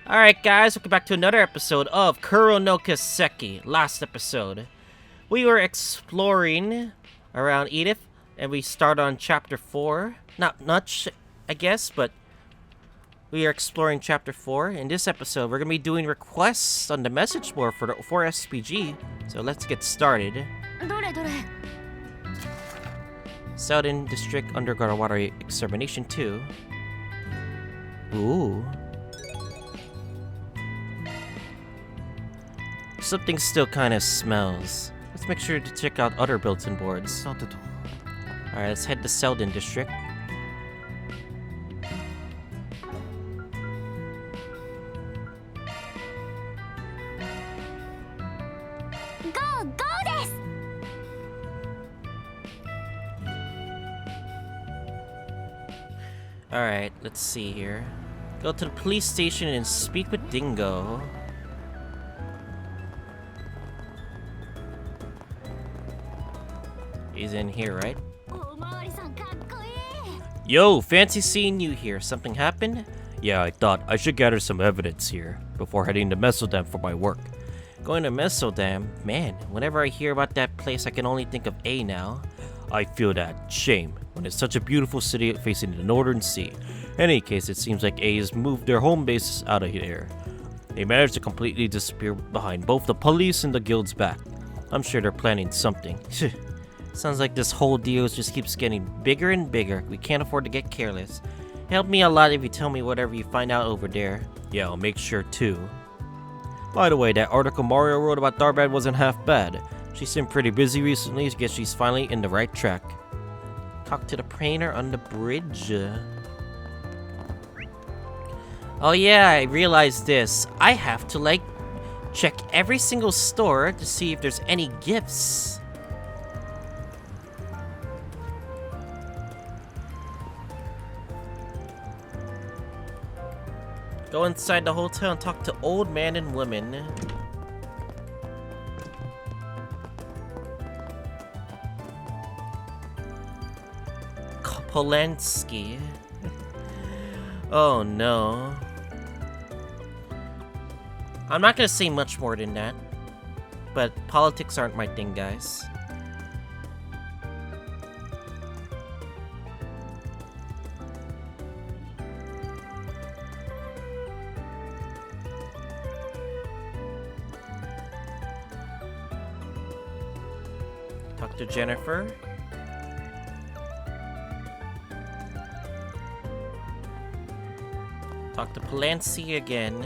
Alright guys, welcome back to another episode of Kuro no Kiseki. Last episode, we were exploring around Edith, and we start on chapter 4. Not much, I guess, but we are exploring chapter 4. In this episode, we're going to be doing requests on the message board for the 4SPG. So let's get started. Southern District Underground Waterway Extermination 2. Ooh. Something still kind of smells. Let's make sure to check out other bulletin boards. Alright, let's head to Selden District. Alright, let's see here. Go to the police station and speak with Dingo. He's in here, right? Yo, fancy seeing you here. Something happened? Yeah, I thought I should gather some evidence here before heading to Mesodam for my work. Going to Mesodam? Man, whenever I hear about that place, I can only think of A now. I feel that shame when it's such a beautiful city facing the northern sea. In any case, it seems like A has moved their home base out of here. They managed to completely disappear behind both the police and the guild's back. I'm sure they're planning something. Sounds like this whole deal just keeps getting bigger and bigger. We can't afford to get careless. Help me a lot if you tell me whatever you find out over there. Yeah, I'll make sure too. By the way, that article Mario wrote about Darbad wasn't half bad. She seemed pretty busy recently, so I guess she's finally in the right track. Talk to the prainer on the bridge. Oh yeah, I realized this. I have to, check every single store to see if there's any gifts. Go inside the hotel and talk to old man and woman. Polanski. Oh no. I'm not gonna say much more than that, but politics aren't my thing, guys. Talk to Jennifer. Talk to Polanski again.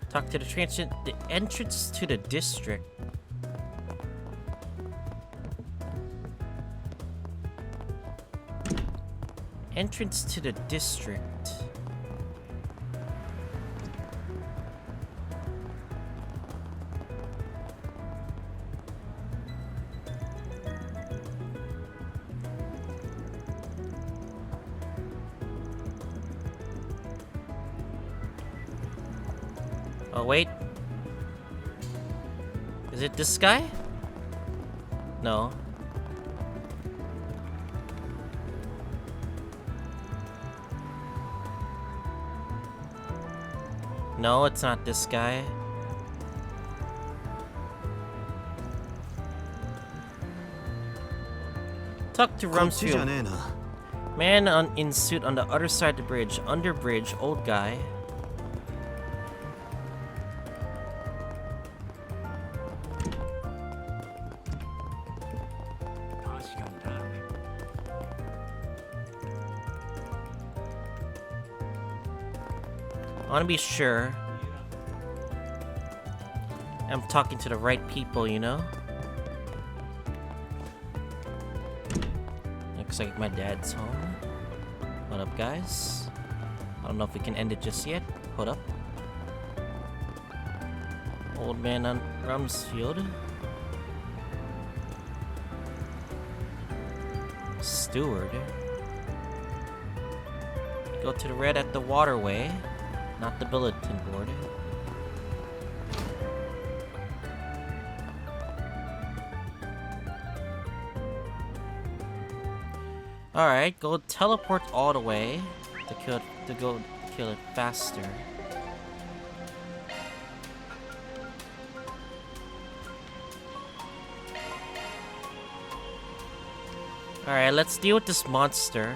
Talk to the entrance to the district. Entrance to the district. Oh, wait. Is it this guy? No. No, it's not this guy. Talk to Rumsfield. Man in suit on the other side of the bridge. Under bridge, old guy. I want to be sure I'm talking to the right people, you know? Looks like my dad's home. What up, guys? I don't know if we can end it just yet. Hold up. Old man on Rumsfield. Steward. Go to the red at the Waterway, not the bulletin board. Alright, go teleport all the way to kill it faster. Alright, let's deal with this monster.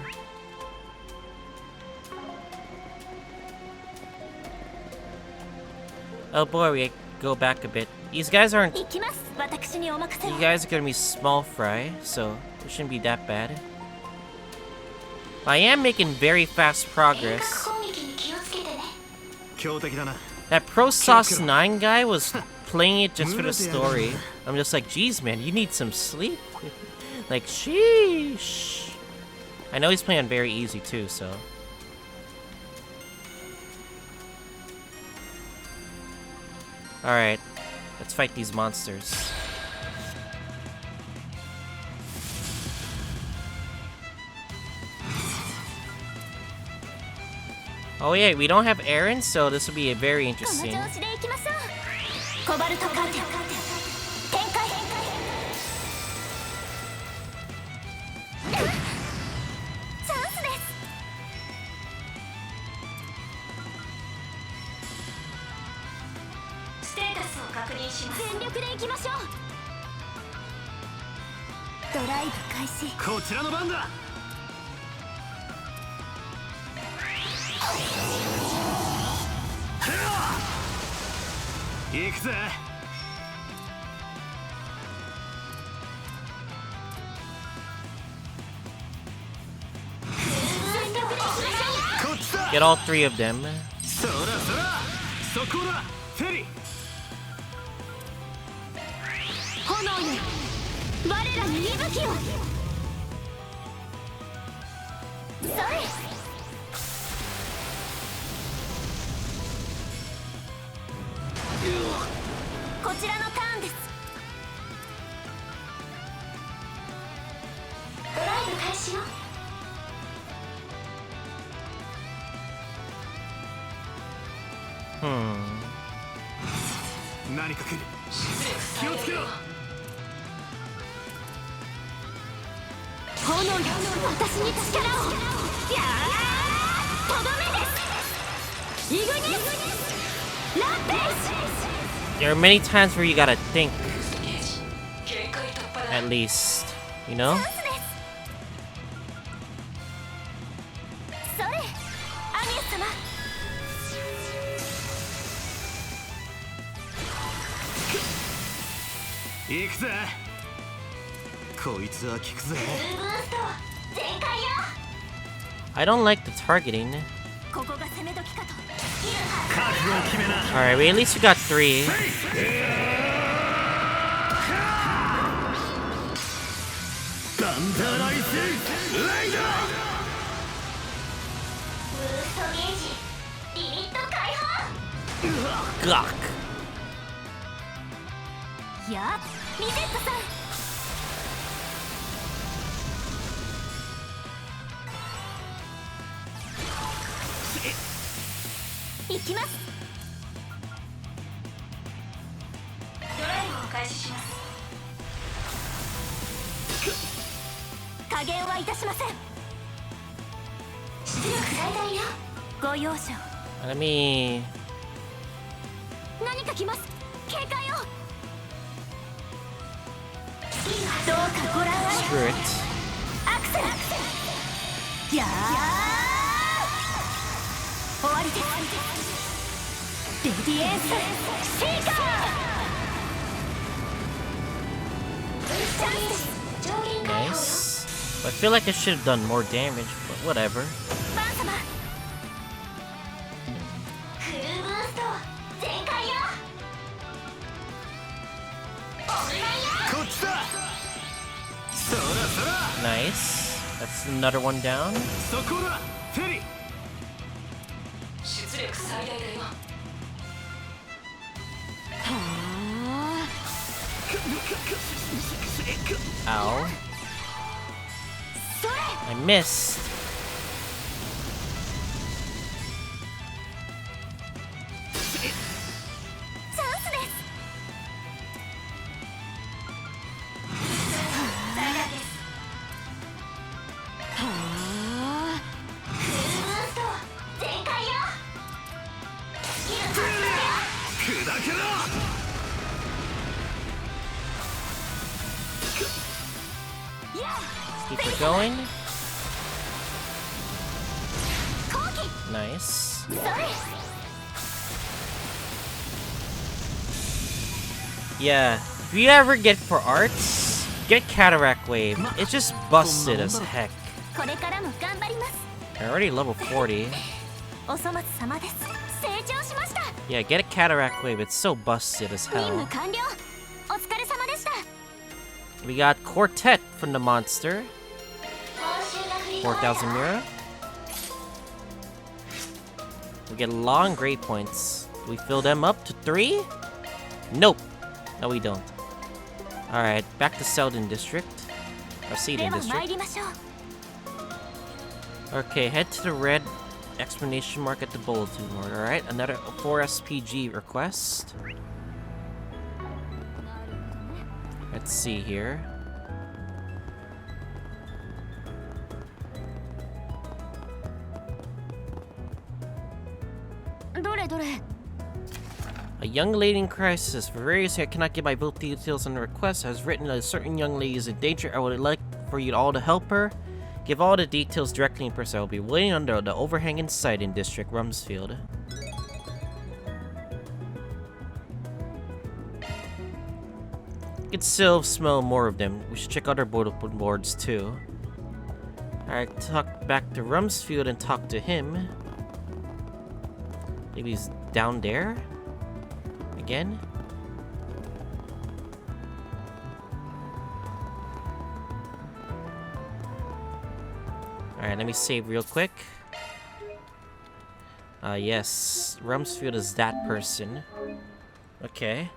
Oh boy, we go back a bit. These guys aren't... You guys are gonna be small fry, so it shouldn't be that bad. I am making very fast progress. That Pro Sauce 9 guy was playing it just for the story. I'm just like, geez man, you need some sleep. Like, sheesh. I know he's playing on very easy too, so... Alright, let's fight these monsters. Oh yeah, we don't have Aaron, so this will be a very interesting. Get all three of them. There are many times where you gotta think. At least, you know? I don't like the targeting. Alright, at least we got three. Gawk. Let me... Screw it. Nice. I feel like I should have done more damage, but whatever. Nice. That's another one down. Ow. I missed. Keep her going. Nice. Yeah, if you ever get for arts, get Cataract Wave. It's just busted as heck. I'm already level 40. Yeah, get a Cataract Wave. It's so busted as hell. We got Quartet from the monster. 4,000 Mira. We get long grade points. Do we fill them up to 3? Nope. No, we don't. Alright, back to Selden District. Or Seeding District. Okay, head to the red exclamation mark at the bulletin board. Alright, another 4 SPG request. Let's see here. A young lady in crisis. For various reasons, I cannot give my full details on the request. Has written that a certain young lady is in danger. I would like for you all to help her. Give all the details directly in person. I will be waiting under the overhanging site in District Rumsfield. You can still smell more of them. We should check other bulletin boards too. Alright, talk back to Rumsfield and talk to him. Maybe he's down there? Again? Alright, let me save real quick. Yes. Rumsfield is that person. Okay.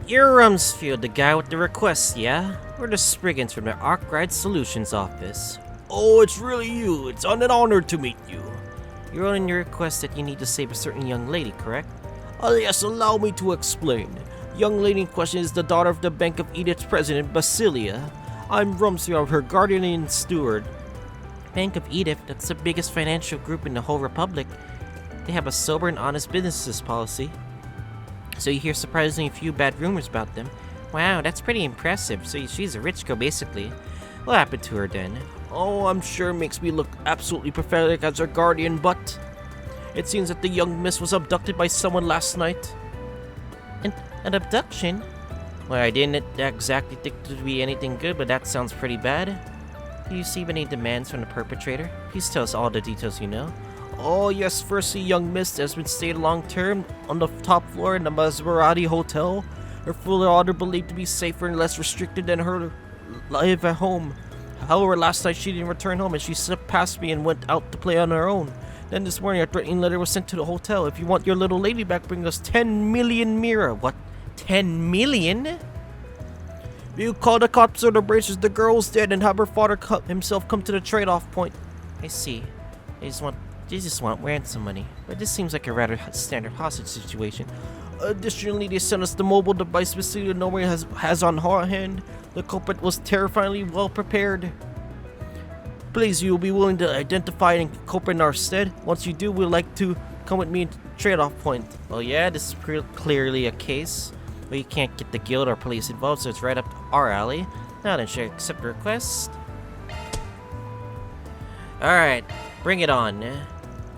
You're Rumsfield, the guy with the request, yeah? We're the Spriggans from the Arkwright Solutions office. Oh, it's really you. It's an honor to meet you. You're on your request that you need to save a certain young lady, correct? Oh yes, allow me to explain. Young lady in question is the daughter of the Bank of Edith's president, Basilia. I'm Rumsfield, her guardian and steward. Bank of Edith, that's the biggest financial group in the whole Republic. They have a sober and honest business policy. So you hear surprisingly few bad rumors about them. Wow, that's pretty impressive. So she's a rich girl, basically. What happened to her then? Oh, I'm sure it makes me look absolutely pathetic as her guardian, but it seems that the young miss was abducted by someone last night. An abduction? Well, I didn't exactly think it would be anything good, but that sounds pretty bad. Do you see any demands from the perpetrator? Please tell us all the details you know. Oh yes, firstly, young miss has been stayed long-term on the top floor in the Maserati Hotel. Her full order believed to be safer and less restricted than her life at home. However, last night she didn't return home and she slipped past me and went out to play on her own. Then this morning a threatening letter was sent to the hotel. If you want your little lady back, bring us 10 million Mira. What? 10 million? You call the cops or the braces, the girl's dead, and have her father himself come to the trade-off point. I see. They just want ransom money. But this seems like a rather standard hostage situation. Additionally, they sent us the mobile device Basilia nobody has on hand. The culprit was terrifyingly well prepared. Please, you will be willing to identify and culprit in our stead. Once you do, we'd like to come with me to trade-off point. Well, yeah, this is clearly a case where you can't get the guild or police involved, so it's right up our alley. Now then, should I accept the request? Alright, bring it on.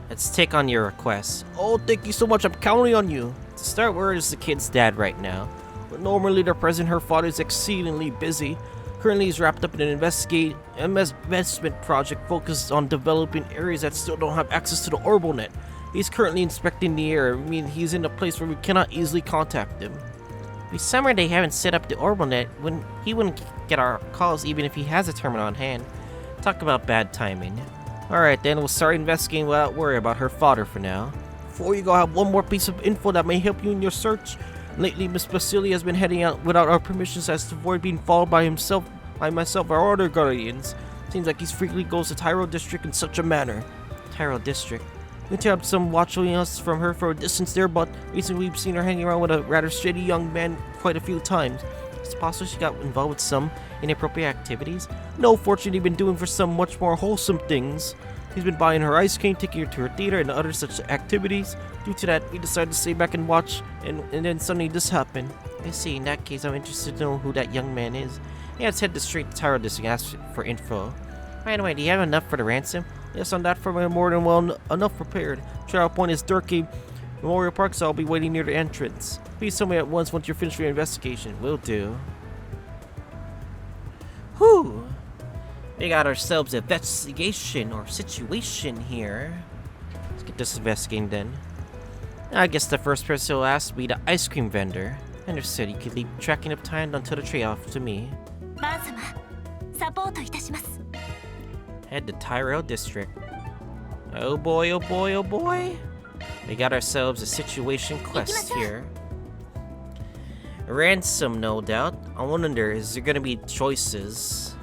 Let's take on your request. Oh, thank you so much. I'm counting on you. To start, where is the kid's dad right now? But normally they're present. Her father is exceedingly busy. Currently, he's wrapped up in an investment project focused on developing areas that still don't have access to the orbital net. He's currently inspecting the area. I mean, he's in a place where we cannot easily contact him. This summer, they haven't set up the orbital net. He wouldn't get our calls even if he has a terminal on hand. Talk about bad timing. Alright then, we'll start investigating without worry about her father for now. Before you go, I have one more piece of info that may help you in your search. Lately, Miss Basilia has been heading out without our permissions as to avoid being followed by myself, or other guardians. Seems like he frequently goes to Tyro District in such a manner. Tyro District. We have some watching us from her for a distance there, but recently we've seen her hanging around with a rather shady young man quite a few times. It's possible she got involved with some inappropriate activities. No, fortunately, been doing for some much more wholesome things. He's been buying her ice cream, taking her to her theater, and other such activities. Due to that, we decided to stay back and watch, and then suddenly this happened. I see. In that case, I'm interested to know who that young man is. Yeah, let's head straight to Tower District and ask for info. By the way, do you have enough for the ransom? Yes, on that front, we're more than well enough prepared. Trial point is Durkee Memorial Park, so I'll be waiting near the entrance. Please tell me at once you're finished with your investigation. Will do. Whew! We got ourselves an investigation or situation here. Let's get this investigating then. I guess the first person will ask will be the ice cream vendor. Understood, you could leave tracking of time until the trade-off to me. Head to Tyrell District. Oh boy, oh boy, oh boy. We got ourselves a situation quest here. Ransom, no doubt. I wonder, is there gonna be choices?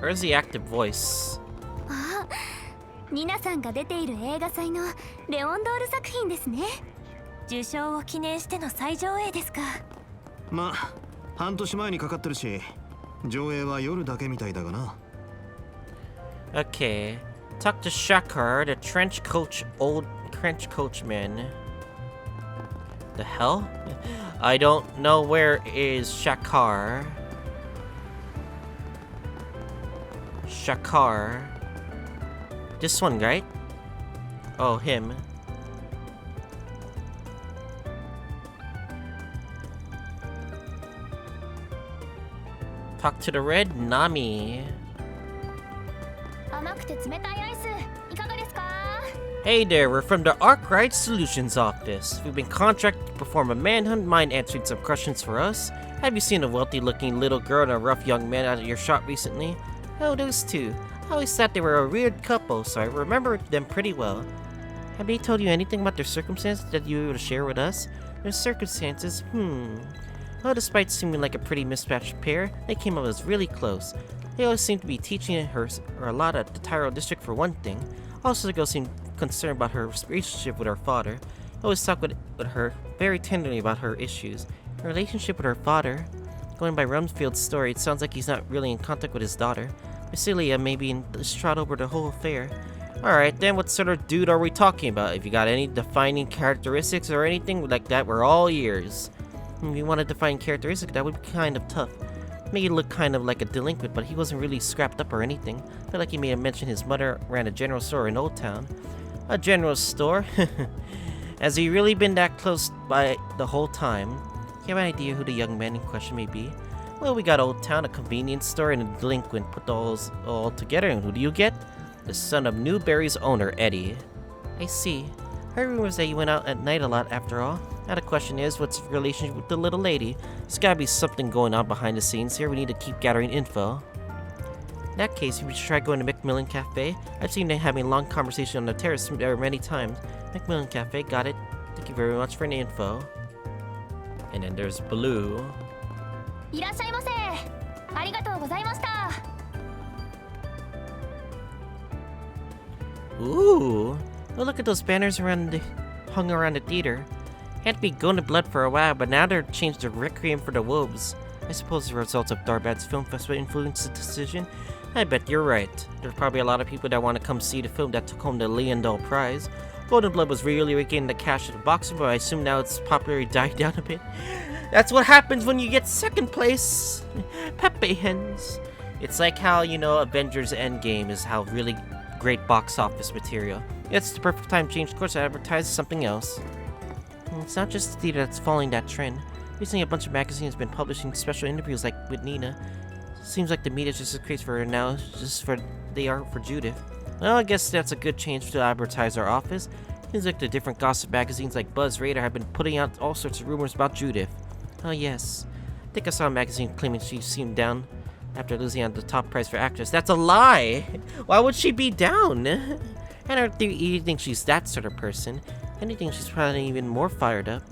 Where's the active voice? ニナさんが出ている映画祭のレオンドール作品ですね。受賞を記念しての再上映ですか。まあ、半年前にかかってるし、上映は夜だけみたいだがな。Okay, talk to Shakar, the old trench coachman. The hell? I don't know where is Shakar. Shakar. This one, right? Oh, him. Talk to the red Nami. Hey there, we're from the Arkwright Solutions office. We've been contracted to perform a manhunt. Mind answering some questions for us? Have you seen a wealthy-looking little girl and a rough young man out at your shop recently? Oh, those two. I always thought they were a weird couple, so I remember them pretty well. Have they told you anything about their circumstances that you were able to share with us? Their circumstances? Well, despite seeming like a pretty mismatched pair, they came up as really close. They always seem to be teaching her a lot at the Tyrell District for one thing. Also, the girl seemed concerned about her relationship with her father. I always talked with her very tenderly about her issues. Her relationship with her father? Going by Rumsfield's story, it sounds like he's not really in contact with his daughter. Basilia may be distraught over the whole affair. Alright, then what sort of dude are we talking about? If you got any defining characteristics or anything like that, we're all ears. If you want to define characteristics, that would be kind of tough. Made he look kind of like a delinquent, but he wasn't really scrapped up or anything. Felt like he may have mentioned his mother ran a general store in Old Town. A general store? Has he really been that close by the whole time? You have an idea who the young man in question may be? Well, we got Old Town, a convenience store, and a delinquent. Put those all together, and who do you get? The son of Newberry's owner, Eddie. I see. I heard rumors that you went out at night a lot, after all. Now the question is, what's the relationship with the little lady? There's gotta be something going on behind the scenes here. We need to keep gathering info. In that case, we should try going to Macmillan Cafe. I've seen them having a long conversation on the terrace there many times. Macmillan Cafe, got it. Thank you very much for the info. And then there's Blue. いらっしゃいませ。ありがとうございました。 Ooh! Oh, look at those banners hung around the theater. Had been going to blood for a while, but now they're changed to Requiem for the Wolves. I suppose the results of Darbad's film festival influenced the decision. I bet you're right. There's probably a lot of people that want to come see the film that took home the Leondol Prize. Golden Blood was really regaining the cash at the box, but I assume now its popularity died down a bit. That's what happens when you get second place. Pepe hens. It's like how, you know, Avengers Endgame is how really great box office material. It's the perfect time to change course and advertise something else. It's not just the theater that's following that trend. Recently, a bunch of magazines have been publishing special interviews like with Nina. Seems like the media's just as crazy for her now, just for they are for Judith. Well, I guess that's a good change to advertise our office. Seems like the different gossip magazines like Buzz Radar have been putting out all sorts of rumors about Judith. Oh yes, I think I saw a magazine claiming she seemed down after losing out the top prize for actress. That's a lie! Why would she be down? I don't think she's that sort of person. Anything, she's probably even more fired up.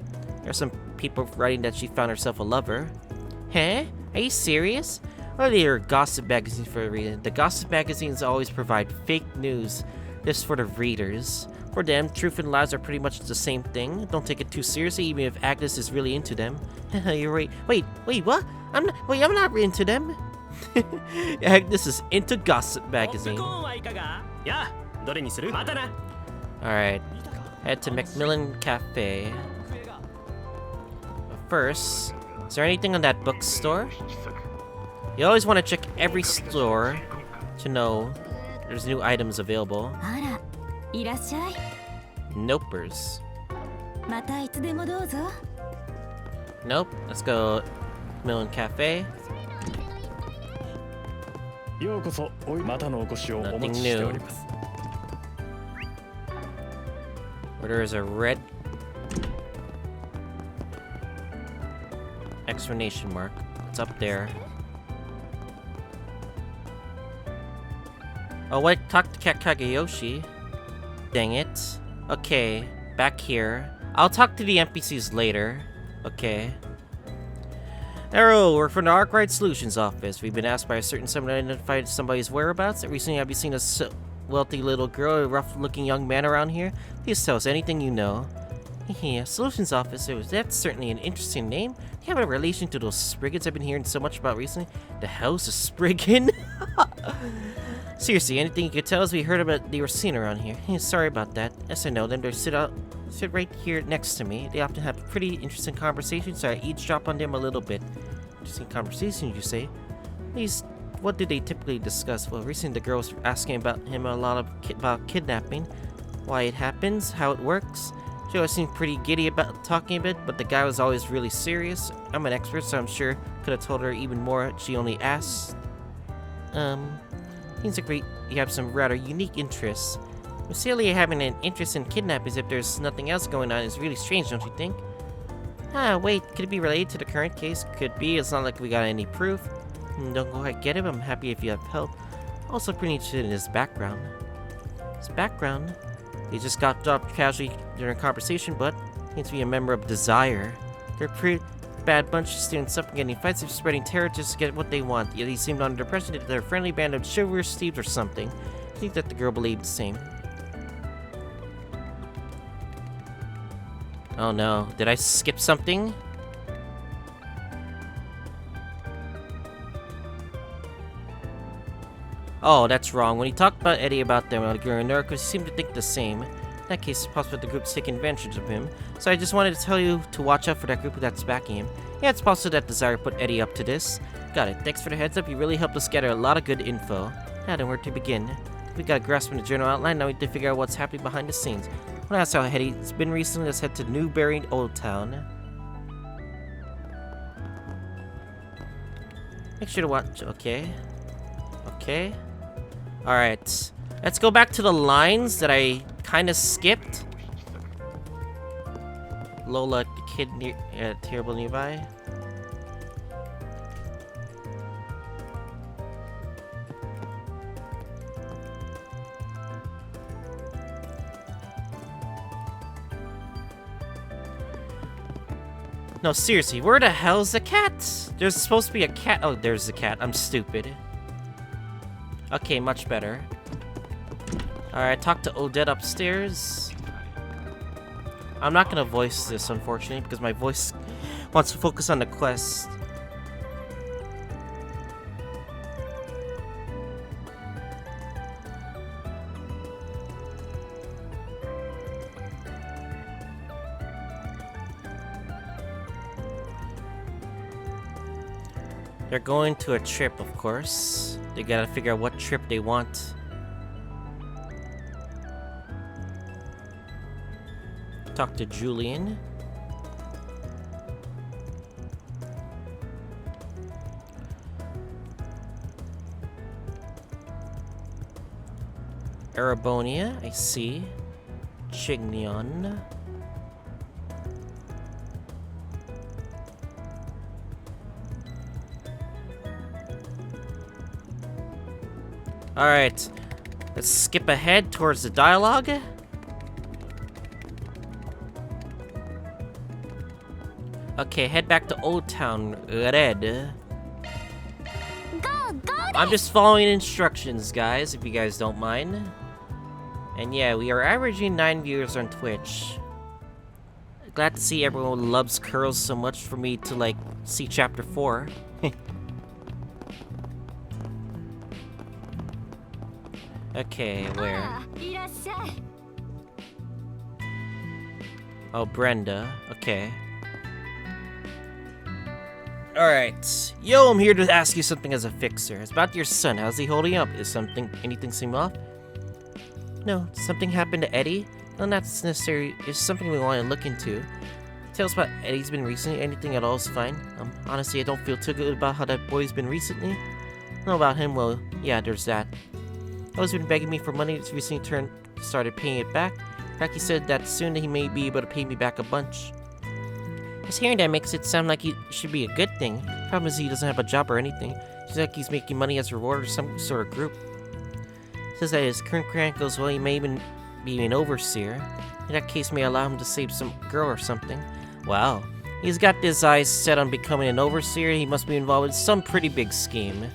There are some people writing that she found herself a lover. Huh? Are you serious? Or they are gossip magazines for a reason. The gossip magazines always provide fake news This for the readers. For them, truth and lies are pretty much the same thing. Don't take it too seriously, even if Agnes is really into them. You're right. Wait, what? I'm not into them. Agnes is into Gossip Magazine. Alright, head to Macmillan Cafe. But first, is there anything on that bookstore? You always want to check every store to know there's new items available. あら、いらっしゃい。 Nopers. またいつでもどうぞ。 Nope. Let's go Macmillan Cafe. ようこそまたのお越しをお Nothing 待ちしてお new. ります。 Where there is a red exclamation mark. It's up there. Oh, wait, talk to Kakayoshi. Dang it. Okay, back here. I'll talk to the NPCs later. Okay. Arrow, we're from the Arkwright Solutions office. We've been asked by a certain someone to identify somebody's whereabouts. Recently, have you seen a wealthy little girl, a rough-looking young man around here? Please tell us anything you know. Yeah, Solutions Officer, that's certainly an interesting name. Do you have a relation to those Spriggans I've been hearing so much about recently? The hell's a Spriggan? Seriously, anything you could tell us? We heard about they were seen around here. Sorry about that. Yes, I know them. They sit right here next to me. They often have pretty interesting conversations, so I eavesdrop on them a little bit. Interesting conversations, you say? At least, what do they typically discuss? Well, recently the girl was asking about him a lot about kidnapping, why it happens, how it works. She always seemed pretty giddy about talking a bit, but the guy was always really serious. I'm an expert, so I'm sure could have told her even more. She only asked. Seems like you have some rather unique interests. Silly having an interest in kidnappings if there's nothing else going on is really strange, don't you think? Ah, wait, could it be related to the current case? Could be, it's not like we got any proof. Don't go ahead, get him, I'm happy if you have help. Also pretty interested in his background. His background? He just got dropped casually during a conversation, but seems to be a member of Desire. They're a pretty bad bunch of students up and getting fights and spreading terror just to get what they want. Yet he seemed under impression that they're a friendly band of chivalrous thieves or something. I think that the girl believed the same. Oh no, did I skip something? Oh, that's wrong. When he talked about Eddie about them, he seemed to think the same. In that case, it's possible the group's taking advantage of him. So I just wanted to tell you to watch out for that group that's backing him. Yeah, it's possible that Desire put Eddie up to this. Got it. Thanks for the heads up. You really helped us gather a lot of good info. Now then, where to begin? We got a grasp on the general outline. Now we need to figure out what's happening behind the scenes. Well, that's how Eddie's been recently. Let's head to Newbury Old Town. Make sure to watch. Okay. Okay. Alright. Let's go back to the lines that I kind of skipped. Lola, the kid terrible nearby. No, seriously, where the hell's the cat? There's supposed to be a cat. Oh, there's the cat. I'm stupid. Okay, much better. Alright, talk to Odette upstairs. I'm not gonna voice this, unfortunately, because my voice wants to focus on the quest. They're going to a trip, of course. They gotta figure out what trip they want. Talk to Julian. Arabonia, I see. Chignion. Alright, let's skip ahead towards the dialogue. Okay, head back to Old Town Red. Go, go! I'm just following instructions, guys, if you guys don't mind. And yeah, we are averaging 9 viewers on Twitch. Glad to see everyone loves Kuros so much for me to, like, see chapter 4. Okay, where? いらっしゃい。 Oh, Brenda. Okay. Alright. Yo, I'm here to ask you something as a fixer. It's about your son. How's he holding up? Anything seem off? No. Something happened to Eddie? No, not necessarily. It's something we want to look into. Tell us about Eddie's been recently. Anything at all is fine. Honestly, I don't feel too good about how that boy's been recently. I know about him, well, yeah, there's that. He's been begging me for money. He's recently started paying it back. In fact, he said that soon he may be able to pay me back a bunch. Just hearing that makes it sound like it should be a good thing. Problem is he doesn't have a job or anything. Seems like he's making money as a reward or some sort of group. Says that his current grant goes well, he may even be an overseer. In that case, may allow him to save some girl or something. Wow. He's got his eyes set on becoming an overseer. He must be involved in some pretty big scheme.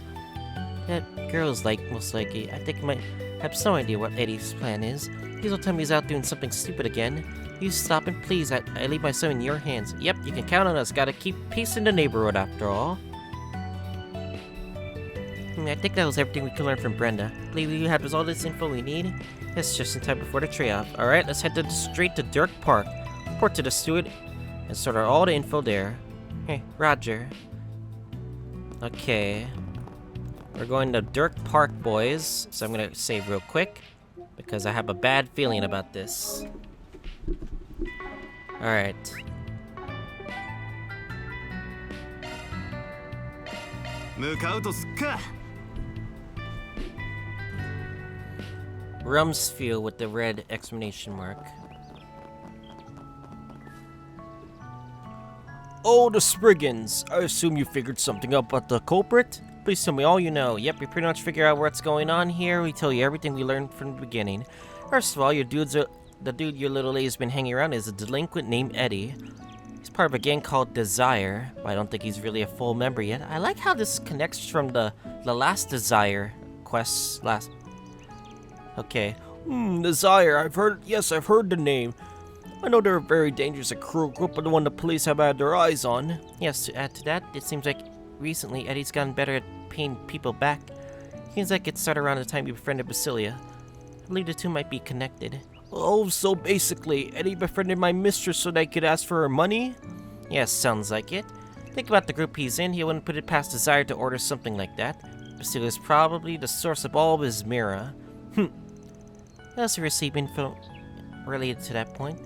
That girl's most likely. I think he might have some idea what Eddie's plan is. Please don't tell me he's out doing something stupid again. You stop and please, I leave my son in your hands. Yep, you can count on us. Gotta keep peace in the neighborhood after all. I think that was everything we could learn from Brenda. I believe we have all this info we need. It's just in time before the tryout. Alright, let's head straight to Dirk Park. Report to the steward and sort out all the info there. Hey, Roger. Okay. We're going to Dirk Park, boys. So I'm gonna save real quick because I have a bad feeling about this. Alright. Rumsfield with the red exclamation mark. Oh, the Spriggans! I assume you figured something out about the culprit? Please tell me all you know. Yep, we pretty much figure out what's going on here. We tell you everything we learned from the beginning. First of all, the dude your little lady's been hanging around is a delinquent named Eddie. He's part of a gang called Desire, but I don't think he's really a full member yet. I like how this connects from the last Desire quest Okay. Desire, I've heard the name. I know they're a very dangerous and cruel group, but the one the police have had their eyes on. Yes, to add to that, it seems like recently Eddie's gotten better at paying people back. Seems like it started around the time you befriended Basilia. I believe the two might be connected. Oh, so basically, Eddie befriended my mistress so that I could ask for her money? Yes, sounds like it. Think about the group he's in, he wouldn't put it past Desire to order something like that. Basilia's probably the source of all of his Mira. I also received info related to that point.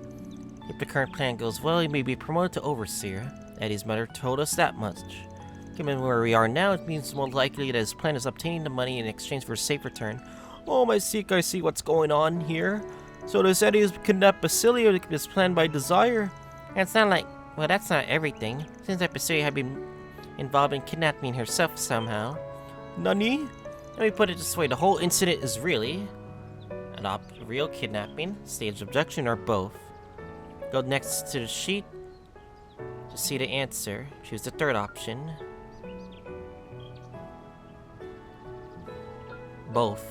If the current plan goes well, he may be promoted to Overseer. Eddie's mother told us that much. Given where we are now, it means more likely that his plan is obtaining the money in exchange for a safe return. Oh, I see what's going on here. So this Eddie has kidnapped Basilia is planned by Desire? It's not like, well, that's not everything. Seems like Basilia had been involved in kidnapping herself somehow. Nani? Let me put it this way, the whole incident is really a real kidnapping, staged abduction, or both. Go next to the sheet to see the answer. Choose the third option. Both.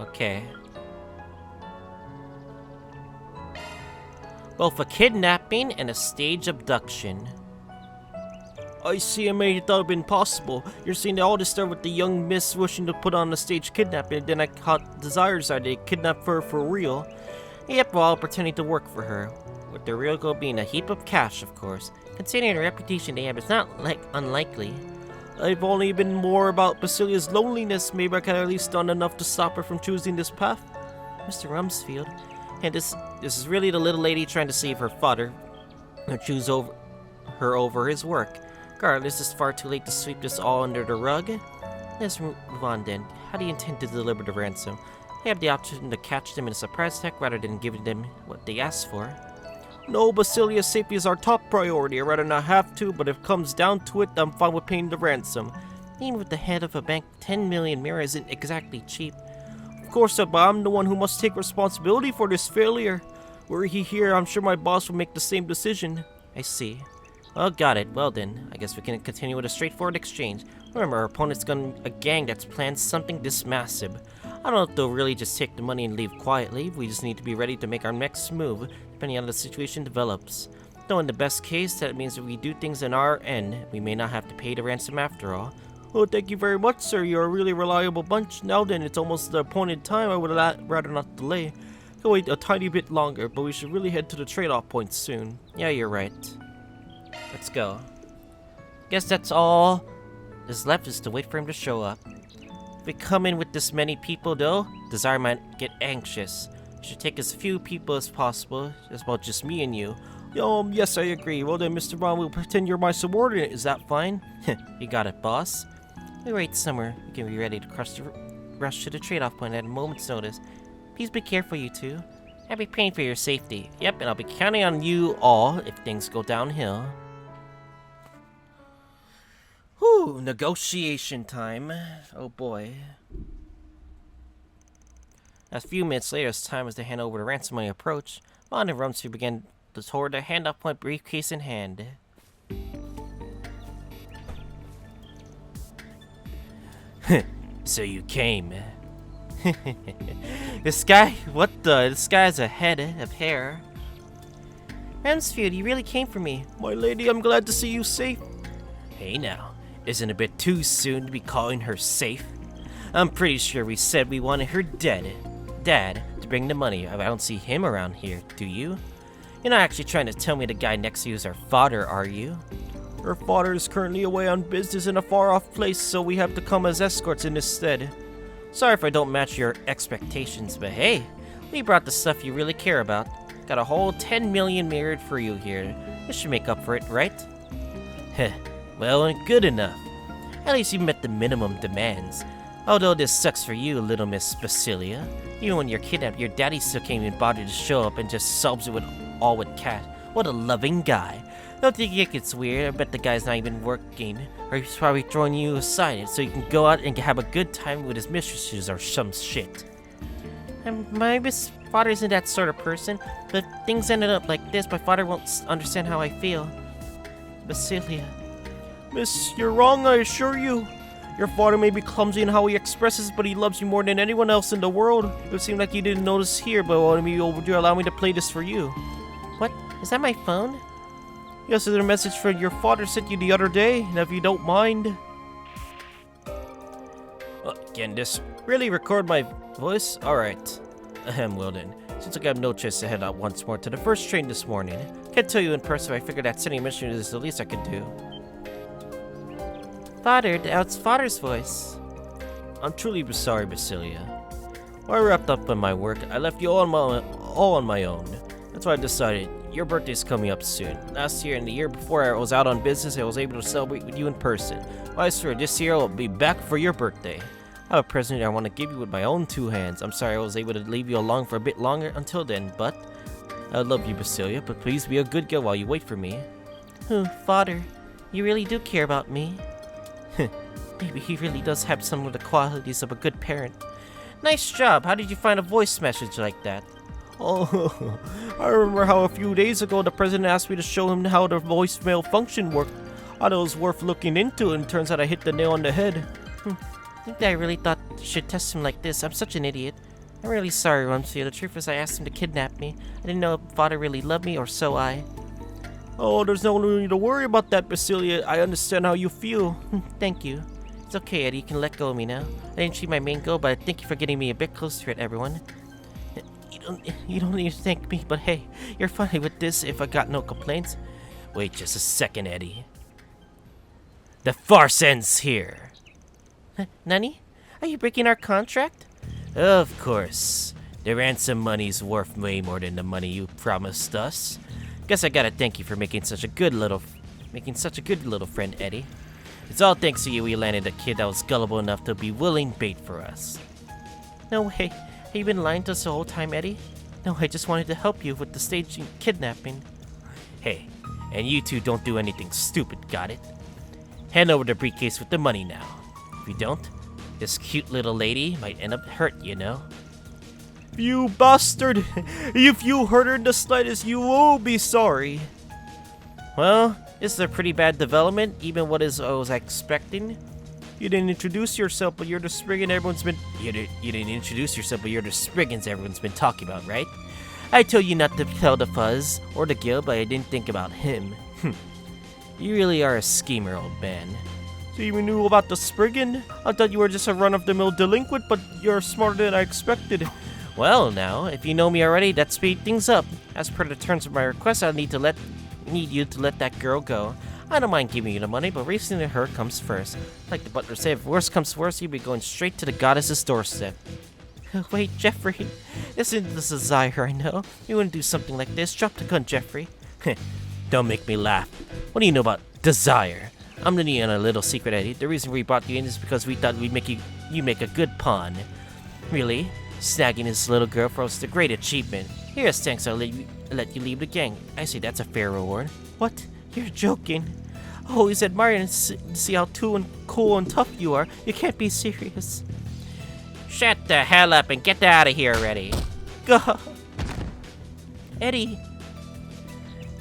Okay. Both a kidnapping and a stage abduction. I see, I made it thought it impossible. You're saying all this started with the young miss wishing to put on a stage kidnapping, and then I caught Desire's idea to kidnap her for real. Yep, while pretending to work for her. With the real goal being a heap of cash, of course. Considering the reputation they have, it's not unlikely. I've only been more about Basilia's loneliness. Maybe I could at least done enough to stop her from choosing this path. Mr. Rumsfield, and this is really the little lady trying to save her father, and choose her over his work. Regardless, it's far too late to sweep this all under the rug. Let's move on then. How do you intend to deliver the ransom? You have the option to catch them in a surprise attack rather than giving them what they asked for. No, Basilia's safety is our top priority. I'd rather not have to, but if it comes down to it, I'm fine with paying the ransom. Even with the head of a bank, 10 million Mira isn't exactly cheap. Of course, but I'm the one who must take responsibility for this failure. Were he here, I'm sure my boss would make the same decision. I see. Oh, got it. Well then, I guess we can continue with a straightforward exchange. Remember, our opponent's got a gang that's planned something this massive. I don't know if they'll really just take the money and leave quietly. We just need to be ready to make our next move, depending on the situation develops. Though in the best case, that means if we do things on our end, we may not have to pay the ransom after all. Oh, thank you very much, sir. You're a really reliable bunch. Now then, it's almost the appointed time. I would rather not delay. Go wait a tiny bit longer, but we should really head to the trade-off point soon. Yeah, you're right. Let's go. Guess that's all that's left is to wait for him to show up. If we come in with this many people, though, Desire might get anxious. We should take as few people as possible, just me and you. Yes, I agree. Well then, Mr. Bond, we'll pretend you're my subordinate. Is that fine? You got it, boss. We wait somewhere. We can be ready to rush to the trade-off point at a moment's notice. Please be careful, you two. I'll be praying for your safety. Yep, and I'll be counting on you all if things go downhill. Whew, negotiation time. Oh boy. A few minutes later, as time was to hand over the ransom money approached, Bond and Rumsfield began to toward the handoff point, briefcase in hand. So you came. This guy has a head of hair. Rumsfield, you really came for me. My lady, I'm glad to see you safe. Hey now, isn't it a bit too soon to be calling her safe? I'm pretty sure we said we wanted her dead. Dad, to bring the money. I don't see him around here, do you? You're not actually trying to tell me the guy next to you is our father, are you? Her father is currently away on business in a far-off place, so we have to come as escorts in his stead. Sorry if I don't match your expectations, but hey, we brought the stuff you really care about. Got a whole 10 million mirrored for you here. This should make up for it, right? Heh, well, good enough. At least you met the minimum demands. Although this sucks for you, little Miss Basilia. Even when you're kidnapped, your daddy still can't even bother to show up and just solves it with Cat. What a loving guy. Don't think it's weird. I bet the guy's not even working, or he's probably throwing you aside so you can go out and have a good time with his mistresses or some shit. My father isn't that sort of person, but if things ended up like this, my father won't understand how I feel. Basilia. Miss, you're wrong, I assure you. Your father may be clumsy in how he expresses, but he loves you more than anyone else in the world. It would seem like you didn't notice here, but would you allow me to play this for you? What? Is that my phone? Yes, there's a message from your father sent you the other day, and if you don't mind. Can this really record my voice? Alright. Well then. Since I have no choice to head out once more to the first train this morning, can't tell you in person, I figured that sending a mission is the least I could do. Father, it's father's voice. I'm truly sorry, Basilia. While I wrapped up on my work, I left you all on my own. That's why I decided your birthday's coming up soon. Last year and the year before I was out on business, I was able to celebrate with you in person. Well, I swear, this year I'll be back for your birthday. I have a present I want to give you with my own two hands. I'm sorry I was able to leave you along for a bit longer until then, but I love you, Basilia, but please be a good girl while you wait for me. Father, you really do care about me. Maybe he really does have some of the qualities of a good parent. Nice job. How did you find a voice message like that? Oh, I remember how a few days ago the president asked me to show him how the voicemail function worked. I thought it was worth looking into, and turns out I hit the nail on the head. I think that I really thought I should test him like this. I'm such an idiot. I'm really sorry, Rumsfield. The truth is I asked him to kidnap me. I didn't know if father really loved me, or so I... Oh, there's no need to worry about that, Basilia. I understand how you feel. Thank you. It's okay, Eddie. You can let go of me now. I didn't achieve my main goal, but I thank you for getting me a bit closer to it, everyone. You don't need to thank me, but hey, you're funny with this if I got no complaints. Wait just a second, Eddie. The farce ends here. Nani? Are you breaking our contract? Of course. The ransom money's worth way more than the money you promised us. Guess I gotta thank you for making such a good little friend, Eddie. It's all thanks to you we landed a kid that was gullible enough to be willing bait for us. No way. Have you been lying to us the whole time, Eddie? No, I just wanted to help you with the staging kidnapping. Hey, and you two don't do anything stupid, got it? Hand over the briefcase with the money now. If you don't, this cute little lady might end up hurt, you know? You bastard! If you hurt her in the slightest, you will be sorry. Well, This is a pretty bad development, even what is I was expecting. You didn't introduce yourself, but you're the Spriggan everyone's been... You didn't introduce yourself, but you're the Spriggans everyone's been talking about, right? I told you not to tell the Fuzz or the Guild, but I didn't think about him. You really are a schemer, old man. So you knew about the Spriggan? I thought you were just a run-of-the-mill delinquent, but you're smarter than I expected. Well, now, if you know me already, that speeds things up. As per the terms of my request, I'll need you to let that girl go. I don't mind giving you the money, but racing to her comes first. Like the butler said, if worse comes to worse, you'll be going straight to the goddess's doorstep. Wait, Jeffrey. This isn't the desire, I know. You wouldn't do something like this. Drop the gun, Jeffrey. Don't make me laugh. What do you know about desire? I'm letting you in a little secret, Eddie. The reason we brought you in is because we thought we'd make you make a good pawn. Really? Snagging this little girl for us is a great achievement. Here as thanks, I'll let you leave the gang. I say that's a fair reward. What? You're joking. I always admire and see how cool and tough you are. You can't be serious. Shut the hell up and get out of here already. Go. Eddie.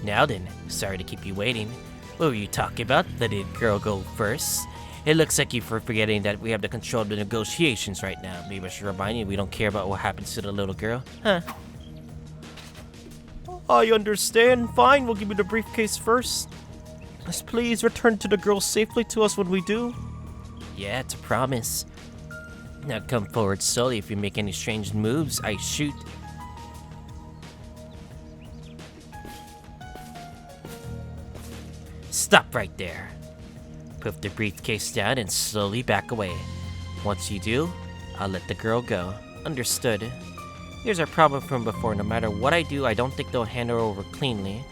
Now then, sorry to keep you waiting. What were you talking about? Let the girl go first. It looks like you're forgetting that we have the control of the negotiations right now. Maybe I should remind you we don't care about what happens to the little girl. Huh? I understand. Fine, we'll give you the briefcase first. Just please return to the girl safely to us when we do. Yeah, it's a promise. Now come forward slowly. If you make any strange moves, I shoot. Stop right there. Put the briefcase down and slowly back away. Once you do, I'll let the girl go. Understood. Here's our problem from before. No matter what I do, I don't think they'll hand her over cleanly.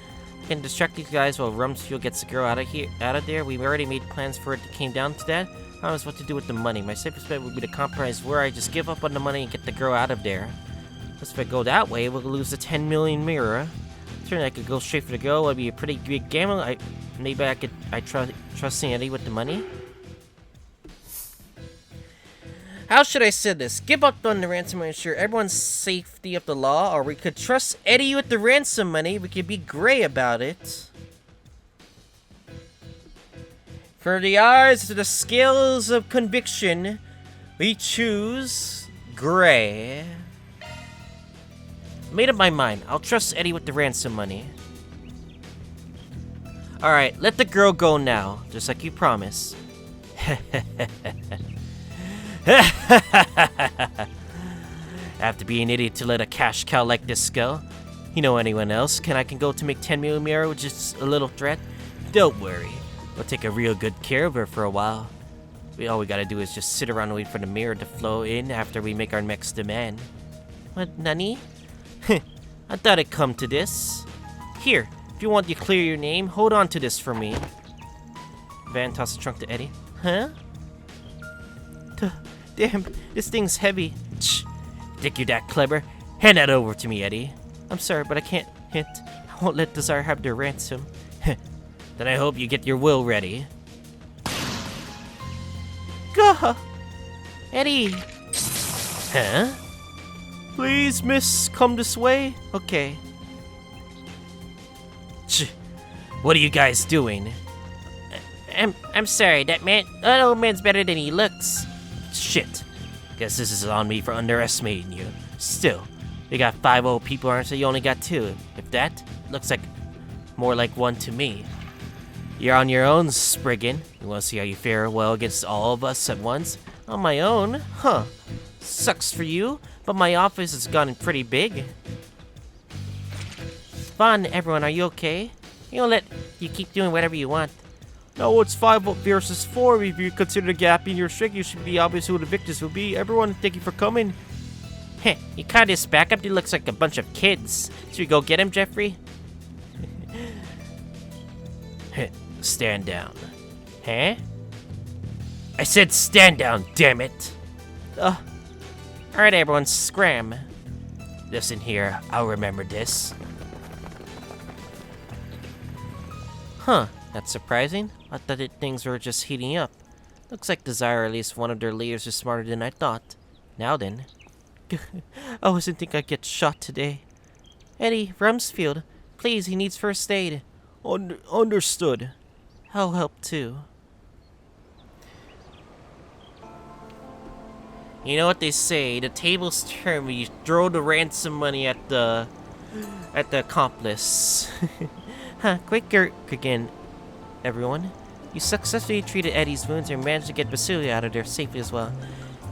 I can distract these guys while Rumsfield gets the girl out of there. We've already made plans for it. It came down to that. I don't know what to do with the money. My safest bet would be to compromise where I just give up on the money and get the girl out of there. Because if I go that way, we'll lose the 10 million Mira. Certainly I could go straight for the girl. It'd be a pretty big gamble. Maybe I trust Sandy with the money. How should I say this? Give up on the ransom and ensure everyone's safety of the law, or we could trust Eddie with the ransom money. We could be gray about it. For the eyes of the scales of conviction, we choose gray. Made up my mind. I'll trust Eddie with the ransom money. Alright, let the girl go now, just like you promised. I have to be an idiot to let a cash cow like this go. You know anyone else I can go to make 10 million Mira with just a little threat? Don't worry. We'll take a real good care of her for a while. All we gotta do is just sit around and wait for the Mira to flow in after we make our next demand. What, nani? I thought it'd come to this. Here, if you want to clear your name, hold on to this for me. Van tossed the trunk to Eddie. Huh? Damn, this thing's heavy. Shh. Think you're that clever? Hand that over to me, Eddie. I'm sorry, but I can't. I won't let Desire have their ransom. Then I hope you get your will ready. Gah! Eddie! Huh? Please, miss, come this way? Okay. What are you guys doing? I'm sorry, that old man's better than he looks. Shit. Guess this is on me for underestimating you. Still, we got 5 old people, aren't so you only got 2. If that, looks like more like 1 to me. You're on your own, Spriggan. You wanna see how you fare well against all of us at once? On my own? Huh. Sucks for you, but my office has gotten pretty big. Fun, everyone, are you okay? You'll let you keep doing whatever you want. No, it's 5 versus 4. If you consider the gap in your strength, you should be obvious who the victors will be. Everyone, thank you for coming. Heh, you caught his back up. He looks like a bunch of kids. Should we go get him, Jeffrey? Stand down. Huh? I said stand down, damn it. Alright, everyone, scram. Listen here, I'll remember this. Huh, that's surprising. I thought things were just heating up. Looks like Desire, or at least one of their leaders, is smarter than I thought. Now then. I wasn't think I'd get shot today. Eddie, Rumsfield, please, he needs first aid. Understood. I'll help too. You know what they say, the tables turn when you throw the ransom money at the accomplice. Huh, quick again, everyone. You successfully treated Eddie's wounds and managed to get Basilia out of there safely as well.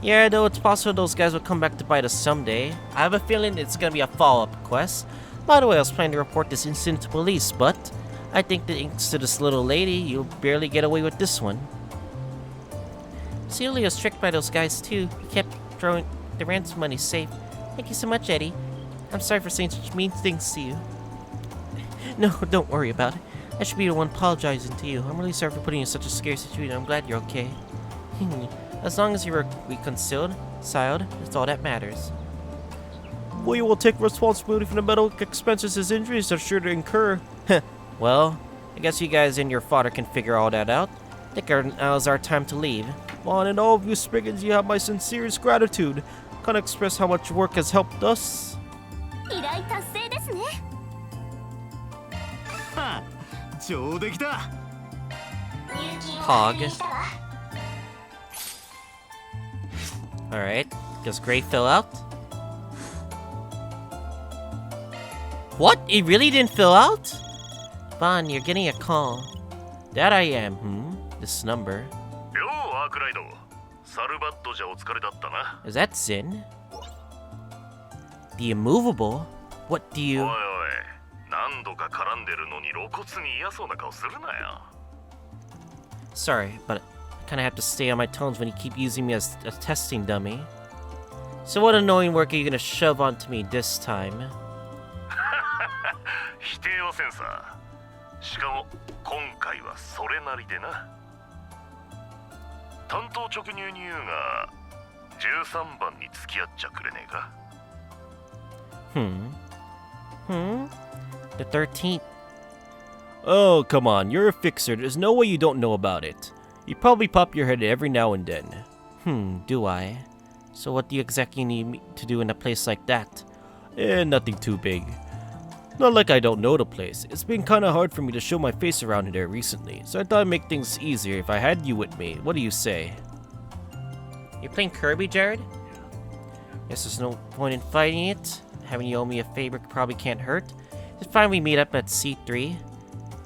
Yeah, though it's possible those guys will come back to bite us someday. I have a feeling it's gonna be a follow-up quest. By the way, I was planning to report this incident to police, but I think that thanks to this little lady, you'll barely get away with this one. Celia was tricked by those guys too. He kept throwing the ransom money safe. Thank you so much, Eddie. I'm sorry for saying such mean things to you. No, don't worry about it. I should be the one apologizing to you. I'm really sorry for putting you in such a scary situation. I'm glad you're okay. As long as you're reconciled, that's all that matters. We will take responsibility for the medical expenses his injuries are sure to incur. Well, I guess you guys and your father can figure all that out. I think now's our time to leave. On and all of you Spriggans, you have my sincerest gratitude. Can't express how much work has helped us. 依頼達成ですね。はあ、上出来だ。 Hog. Alright, does Gray fill out? What? He really didn't fill out? Vaughn, you're getting a call. That I am, This number. Is that Zin? The immovable? What do you... Sorry, but I kinda have to stay on my tones when you keep using me as a testing dummy. So what annoying work are you gonna shove onto me this time? 否定はせんさ。しかも今回はそれなりでな。担当直入に言うが、13番に付き合っちゃくれねえか。The 13th. Oh, come on, you're a fixer. There's no way you don't know about it. You probably pop your head every now and then. Do I? So what do you exactly need me to do in a place like that? Nothing too big. Not like I don't know the place. It's been kinda hard for me to show my face around there recently, so I thought it'd make things easier if I had you with me. What do you say? You're playing Kirby, Jared? Guess there's no point in fighting it. Having you owe me a favor probably can't hurt. It's fine we meet up at C3.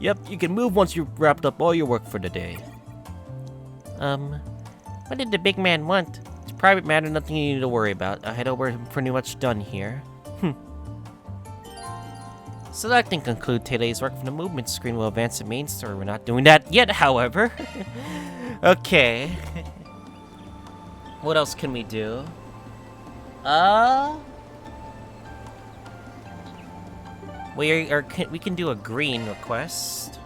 Yep, you can move once you've wrapped up all your work for the day. What did the big man want? It's a private matter, nothing you need to worry about. I head over, I'm pretty much done here. Select and conclude today's work from the movement screen will advance the main story. We're not doing that yet, however. Okay. What else can we do? We can do a green request.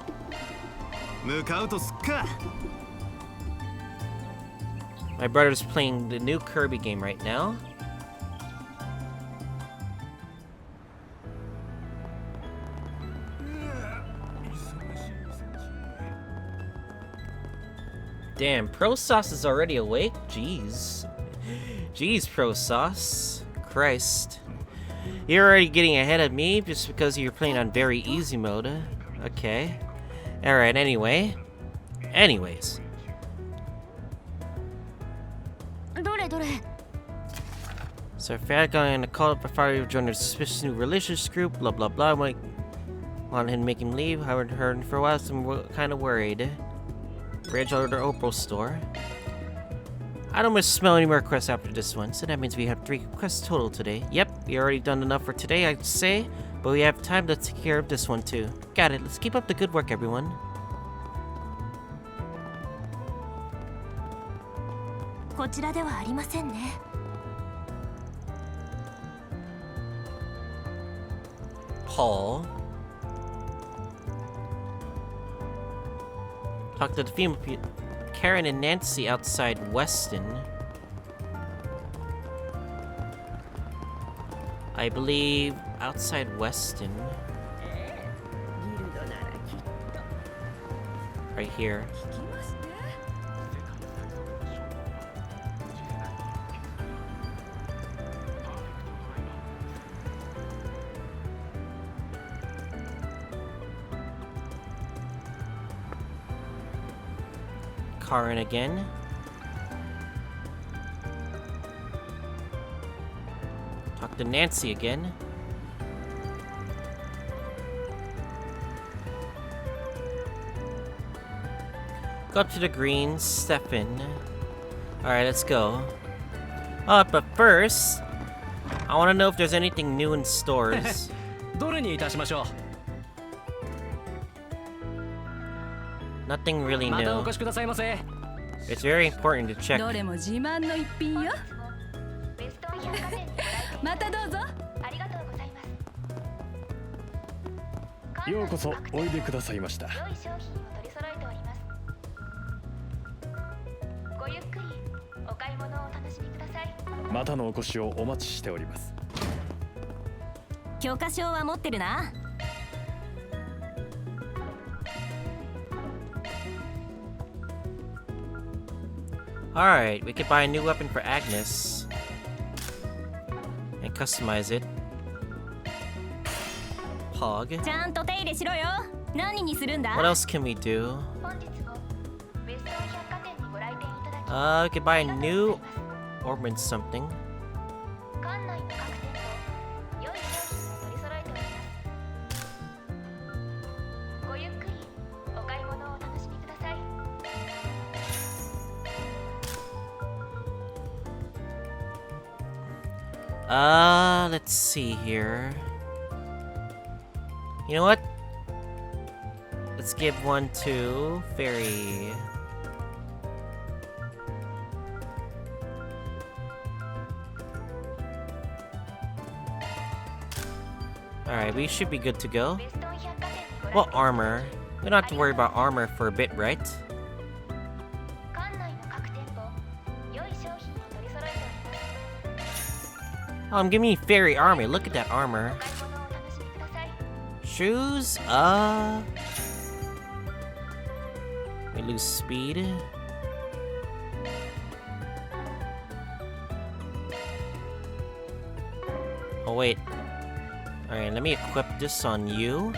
向かうとすっか。 My brother's playing the new Kirby game right now. Damn, Pro Sauce is already awake? Jeez. Jeez, Pro Sauce. Christ. You're already getting ahead of me just because you're playing on very easy mode. Okay. Alright, anyway. Anyways. どれどれ。 So if you're going to call up a fire, join a suspicious new religious group, blah blah blah. I want him to make him leave. I haven't heard for a while, so I'm kind of worried. Bridge over to Opal store. I don't much smell any more requests after this one, so that means we have 3 requests total today. Yep, we already done enough for today, I'd say, but we have time to take care of this one too. Got it, let's keep up the good work, everyone. こちらではありませんね。 Paul. Talk to the female Karen and Nancy outside Weston. I believe outside Weston. Right here. Karin again. Talk to Nancy again. Go up to the green, Stefan. Alright, let's go. But first, I want to know if there's anything new in stores. どれにいたしましょ Nothing really う。またお new. 越しくださいませ。 It's very important to check. どれも自慢の一品よ。ベストン百貨店にご来店またどうぞ。ありがとうございます。ようこそおいでくださいました。良い商品を取り揃えております。ごゆっくりお買い物をお楽しみください。またのお越しをお待ちしております。許可証は持ってるな。Alright, we could buy a new weapon for Agnes. And customize it. Pog. ちゃんと手入れしろよ。何にするんだ。 What else can we do? 本日もベストン百貨店にご来店いただき We could buy a new ornament something. 館内の各店舗良い商品を取り揃えております。ごゆっくりお買い物をお楽しみください。Let's see here. You know what? Let's give one to Fairy. Alright, we should be good to go. ベストン百貨店にご来店 Well, armor. We don't have to worry about armor for a bit, right? 館内の各店舗良い商品を取り揃えております。 Oh, I'm giving you fairy armor. Look at that armor. お買い物をお楽しみください。 Shoes? We lose speed. Oh, wait. Alright, let me equip this on you.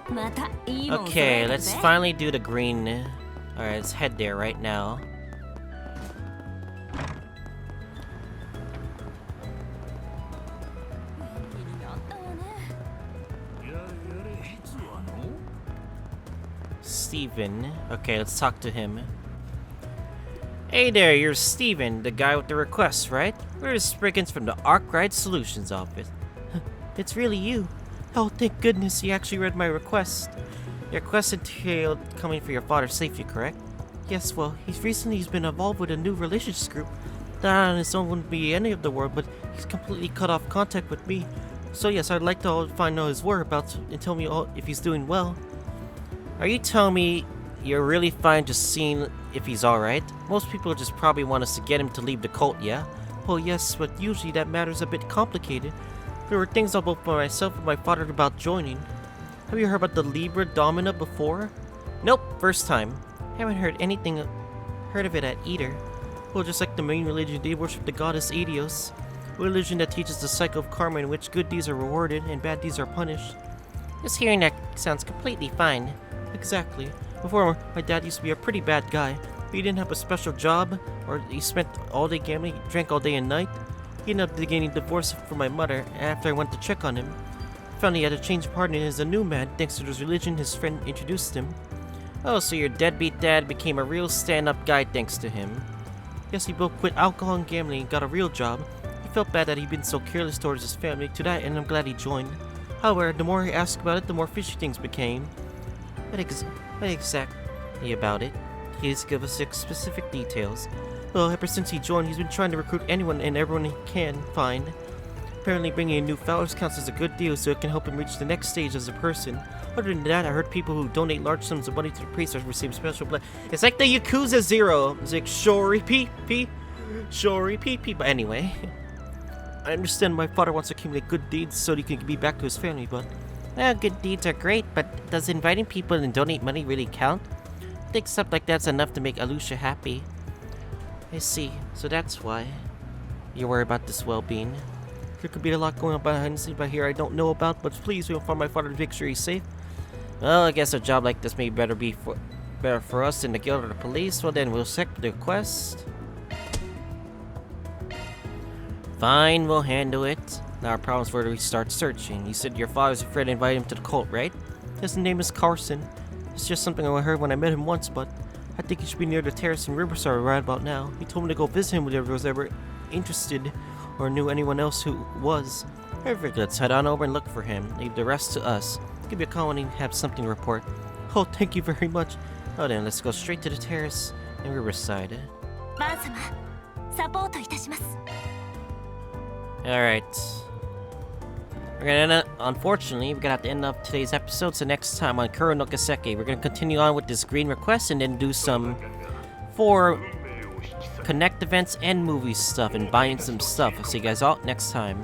またいいもん揃 Okay, える let's ぜ。 finally do the green. Alright, let's head there right now. Steven. Okay, let's talk to him. Hey there, you're Steven, the guy with the request, right? We're Spriggans from the Arkwright Solutions office. It's really you. Oh, thank goodness you actually read my request. Your request entailed coming for your father's safety, correct? Yes, well, he's been involved with a new religious group. That on his own wouldn't be any of the world, but he's completely cut off contact with me. So yes, I'd like to find out his whereabouts and tell me if he's doing well. Are you telling me you're really fine just seeing if he's alright? Most people just probably want us to get him to leave the cult, yeah? Well, yes, but usually that matter's a bit complicated. There were things about both myself and my father about joining. Have you heard about the Libra Domina before? Nope, first time. Haven't heard of it at either. Well, just like the main religion, they worship the goddess Eidos, a religion that teaches the cycle of karma in which good deeds are rewarded and bad deeds are punished. Just hearing that sounds completely fine. Exactly. Before, my dad used to be a pretty bad guy. He didn't have a special job, or he spent all day gambling, drank all day and night. He ended up getting divorced from my mother after I went to check on him. I found he had a change of heart and is a new man thanks to this religion his friend introduced him. Oh, so your deadbeat dad became a real stand-up guy thanks to him. Yes, he both quit alcohol and gambling and got a real job. He felt bad that he'd been so careless towards his family to that, and I'm glad he joined. However, the more he asked about it, the more fishy things became. What exactly about it? Please give us specific details. Well, ever since he joined, he's been trying to recruit anyone and everyone he can find. Apparently bringing in new followers counts as a good deal so it can help him reach the next stage as a person. Other than that, I heard people who donate large sums of money to the priest receive special blessings. It's like the Yakuza Zero. It's like Shori Pee. But anyway, I understand my father wants to accumulate good deeds so he can be back to his family, but... Well, good deeds are great, but does inviting people and donate money really count? I think stuff like that's enough to make Alusha happy. I see, so that's why you worry about this well-being. There could be a lot going on behind the scenes by here I don't know about, but please we'll find my father to make sure he's safe. Well, I guess a job like this may better for us than the guild or the police. Well then, we'll accept the request. Fine, we'll handle it. Now our problem's where do we start searching? You said your father's afraid to invite him to the cult, right? His name is Carson. It's just something I heard when I met him once, but I think he should be near the terrace in Riverside right about now. He told me to go visit him whenever he was ever interested or knew anyone else who was. Perfect, let's head on over and look for him. Leave the rest to us. Give you a call when you have something to report. Oh, thank you very much. Oh then, let's go straight to the terrace in Riverside. バン様サポートいたします Alright. We're gonna end up, unfortunately, we're gonna have to end up today's episode, so next time on Kuro no Kiseki, we're gonna continue on with this green request and then do some 4 connect events and movie stuff and buying some stuff. I'll see you guys all next time.